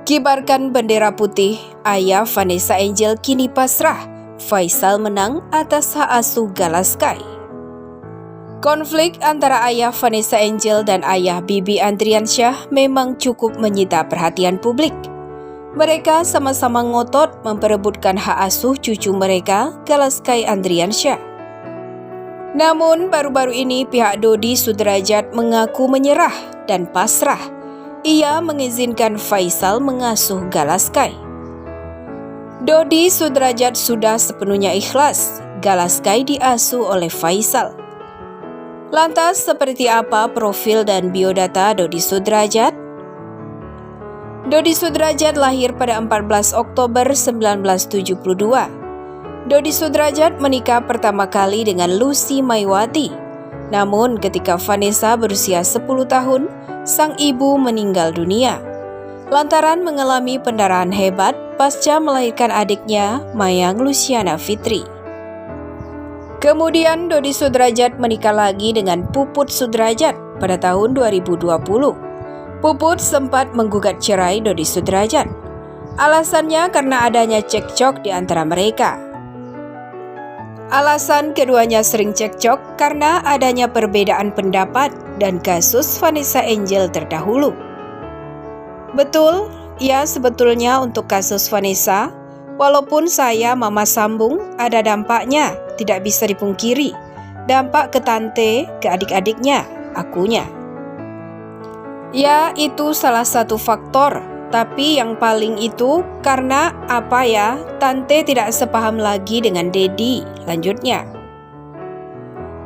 Kibarkan bendera putih, ayah Vanessa Angel kini pasrah. Faisal menang atas hak asuh Galaskai. Konflik antara ayah Vanessa Angel dan ayah Bibi Andriansyah memang cukup menyita perhatian publik. Mereka sama-sama ngotot memperebutkan hak asuh cucu mereka, Galaskai Andriansyah. Namun baru-baru ini pihak Dodi Sudrajat mengaku menyerah dan pasrah. Ia mengizinkan Faisal mengasuh Galaskai. Dodi Sudrajat sudah sepenuhnya ikhlas Galaskai diasuh oleh Faisal. Lantas seperti apa profil dan biodata Dodi Sudrajat? Dodi Sudrajat lahir pada 14 Oktober 1972. Dodi Sudrajat menikah pertama kali dengan Lucy Maiwati. Namun ketika Vanessa berusia 10 tahun, sang ibu meninggal dunia lantaran mengalami pendarahan hebat pasca melahirkan adiknya, Mayang Luciana Fitri. Kemudian Dodi Sudrajat menikah lagi dengan Puput Sudrajat pada tahun 2020. Puput sempat menggugat cerai Dodi Sudrajat. Alasannya karena adanya cekcok di antara mereka. Alasan keduanya sering cekcok karena adanya perbedaan pendapat dan kasus Vanessa Angel terdahulu. Betul, ya sebetulnya untuk kasus Vanessa, walaupun saya mama sambung, ada dampaknya, tidak bisa dipungkiri. Dampak ke tante, ke adik-adiknya, akunya. Ya, itu salah satu faktor. Tapi yang paling itu karena tante tidak sepaham lagi dengan Dedi, lanjutnya.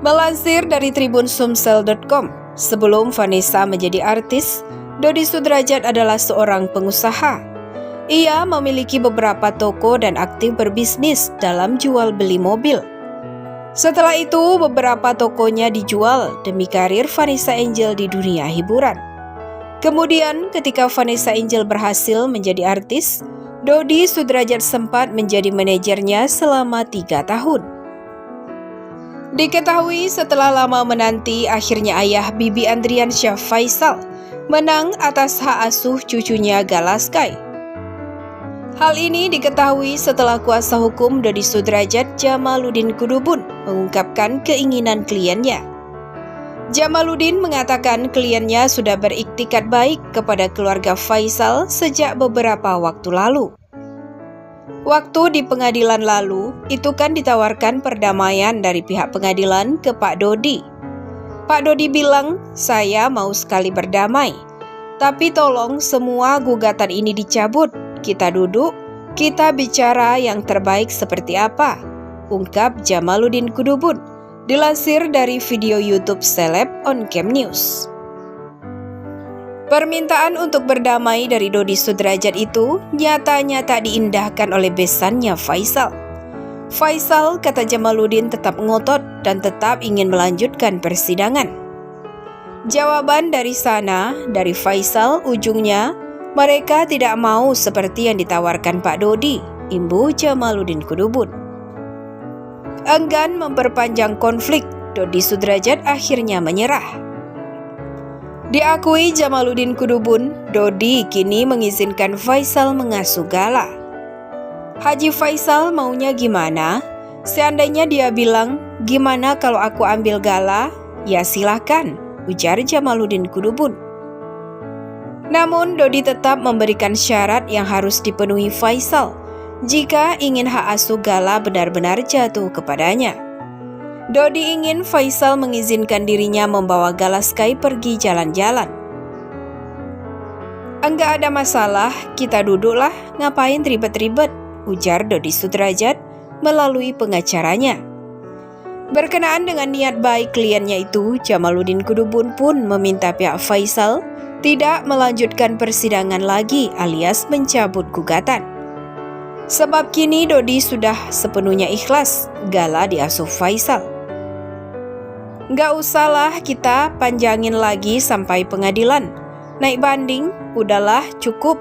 Melansir dari Tribun Sumsel.com, sebelum Vanessa menjadi artis, Dodi Sudrajat adalah seorang pengusaha. Ia memiliki beberapa toko dan aktif berbisnis dalam jual beli mobil. Setelah itu, beberapa tokonya dijual demi karir Vanessa Angel di dunia hiburan. Kemudian ketika Vanessa Angel berhasil menjadi artis, Dodi Sudrajat sempat menjadi manajernya selama 3 tahun. Diketahui setelah lama menanti, akhirnya ayah Bibi Andriansyah Faisal menang atas hak asuh cucunya Galaskai. Hal ini diketahui setelah kuasa hukum Dodi Sudrajat Jamaluddin Kudubun mengungkapkan keinginan kliennya. Jamaluddin mengatakan kliennya sudah beriktikad baik kepada keluarga Faisal sejak beberapa waktu lalu. Waktu di pengadilan lalu, itu kan ditawarkan perdamaian dari pihak pengadilan ke Pak Dodi. Pak Dodi bilang, saya mau sekali berdamai. Tapi tolong semua gugatan ini dicabut. Kita duduk, kita bicara yang terbaik seperti apa, ungkap Jamaluddin Kudubun. Dilansir dari video YouTube seleb On Cam News. Permintaan untuk berdamai dari Dodi Sudrajat itu nyatanya tak diindahkan oleh besannya Faisal. Faisal, kata Jamaluddin, tetap ngotot dan tetap ingin melanjutkan persidangan. Jawaban dari sana, dari Faisal, ujungnya mereka tidak mau seperti yang ditawarkan Pak Dodi, imbuh Jamaluddin Kudubun. Enggan memperpanjang konflik, Dodi Sudrajat akhirnya menyerah. Diakui Jamaluddin Kudubun, Dodi kini mengizinkan Faisal mengasuh Gala. Haji Faisal maunya gimana? Seandainya dia bilang, gimana kalau aku ambil Gala? Ya silahkan, ujar Jamaluddin Kudubun. Namun Dodi tetap memberikan syarat yang harus dipenuhi Faisal jika ingin hak asuh Gala benar-benar jatuh kepadanya. Dodi ingin Faisal mengizinkan dirinya membawa Galaskai pergi jalan-jalan. Enggak ada masalah, kita duduklah, ngapain ribet-ribet, ujar Dodi Sudrajat melalui pengacaranya. Berkenaan dengan niat baik kliennya itu, Jamaluddin Kudubun pun meminta pihak Faisal tidak melanjutkan persidangan lagi alias mencabut gugatan. Sebab kini Dodi sudah sepenuhnya ikhlas Gala diasuh Faisal. Nggak usahlah kita panjangin lagi sampai pengadilan. Naik banding, udahlah cukup.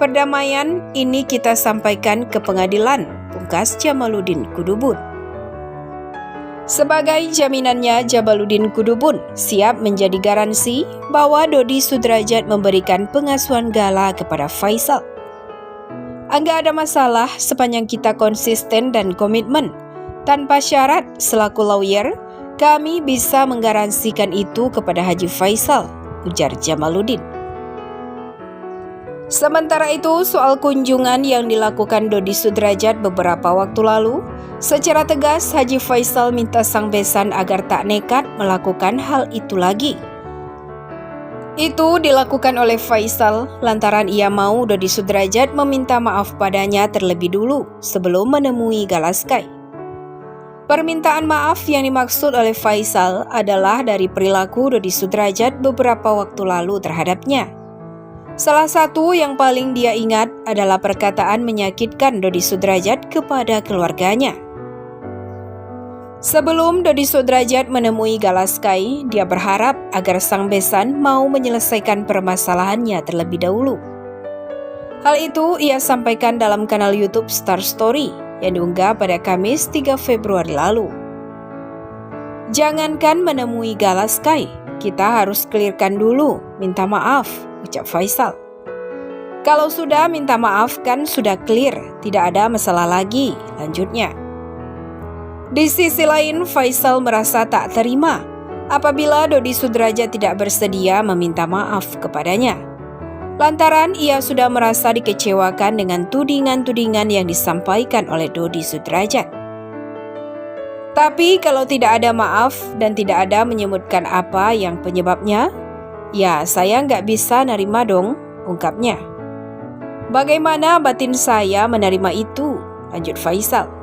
Perdamaian ini kita sampaikan ke pengadilan, pungkas Jamaluddin Kudubun. Sebagai jaminannya, Jabaluddin Kudubun siap menjadi garansi bahwa Dodi Sudrajat memberikan pengasuhan gala kepada Faisal. Enggak ada masalah sepanjang kita konsisten dan komitmen. Tanpa syarat, selaku lawyer, kami bisa menggaransikan itu kepada Haji Faisal, ujar Jamaluddin. Sementara itu, soal kunjungan yang dilakukan Dodi Sudrajat beberapa waktu lalu, secara tegas Haji Faisal minta sang besan agar tak nekat melakukan hal itu lagi. Itu dilakukan oleh Faisal lantaran ia mau Dodi Sudrajat meminta maaf padanya terlebih dulu sebelum menemui Galaskai. Permintaan maaf yang dimaksud oleh Faisal adalah dari perilaku Dodi Sudrajat beberapa waktu lalu terhadapnya. Salah satu yang paling dia ingat adalah perkataan menyakitkan Dodi Sudrajat kepada keluarganya. Sebelum Dodi Sudrajat menemui Galaskai, dia berharap agar sang besan mau menyelesaikan permasalahannya terlebih dahulu. Hal itu ia sampaikan dalam kanal YouTube Star Story yang diunggah pada Kamis 3 Februari lalu. Jangankan menemui Galaskai, kita harus clearkan dulu, minta maaf, ucap Faisal. Kalau sudah minta maaf kan sudah clear, tidak ada masalah lagi, lanjutnya. Di sisi lain, Faisal merasa tak terima apabila Dodi Sudrajat tidak bersedia meminta maaf kepadanya. Lantaran ia sudah merasa dikecewakan dengan tudingan-tudingan yang disampaikan oleh Dodi Sudrajat. Tapi kalau tidak ada maaf dan tidak ada menyebutkan apa yang penyebabnya, ya saya nggak bisa nerima dong, ungkapnya. Bagaimana batin saya menerima itu, lanjut Faisal.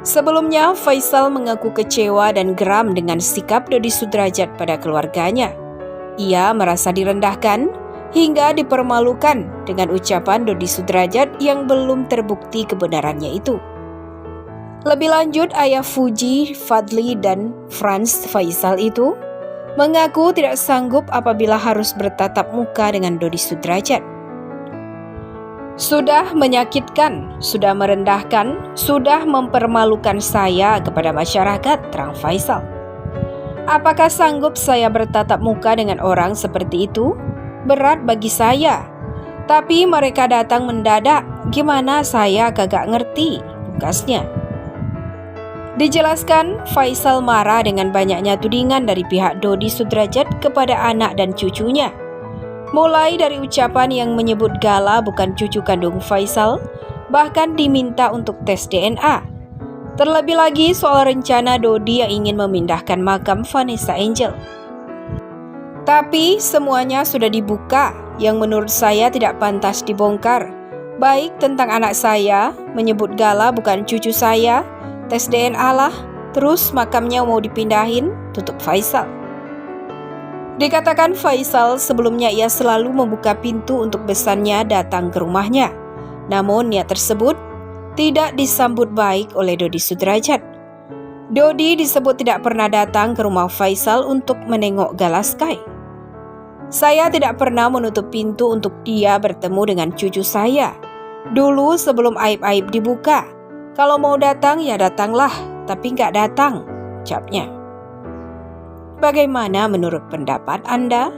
Sebelumnya, Faisal mengaku kecewa dan geram dengan sikap Dodi Sudrajat pada keluarganya. Ia merasa direndahkan hingga dipermalukan dengan ucapan Dodi Sudrajat yang belum terbukti kebenarannya itu. Lebih lanjut, ayah Fuji, Fadli, dan Franz Faisal itu mengaku tidak sanggup apabila harus bertatap muka dengan Dodi Sudrajat. Sudah menyakitkan, sudah merendahkan, sudah mempermalukan saya kepada masyarakat, terang Faisal. Apakah sanggup saya bertatap muka dengan orang seperti itu? Berat bagi saya. Tapi mereka datang mendadak, gimana saya kagak ngerti, pungkasnya. Dijelaskan, Faisal marah dengan banyaknya tudingan dari pihak Dodi Sudrajat kepada anak dan cucunya. Mulai dari ucapan yang menyebut Gala bukan cucu kandung Faisal, bahkan diminta untuk tes DNA. Terlebih lagi soal rencana Dodi yang ingin memindahkan makam Vanessa Angel. Tapi semuanya sudah dibuka yang menurut saya tidak pantas dibongkar. Baik tentang anak saya, menyebut Gala bukan cucu saya, tes DNA lah, terus makamnya mau dipindahin, tutup Faisal. Dikatakan Faisal sebelumnya ia selalu membuka pintu untuk besannya datang ke rumahnya. Namun niat tersebut tidak disambut baik oleh Dodi Sudrajat. Dodi disebut tidak pernah datang ke rumah Faisal untuk menengok Galaskai. Saya tidak pernah menutup pintu untuk dia bertemu dengan cucu saya. Dulu sebelum aib-aib dibuka, kalau mau datang ya datanglah, tapi nggak datang, ucapnya. Bagaimana menurut pendapat Anda?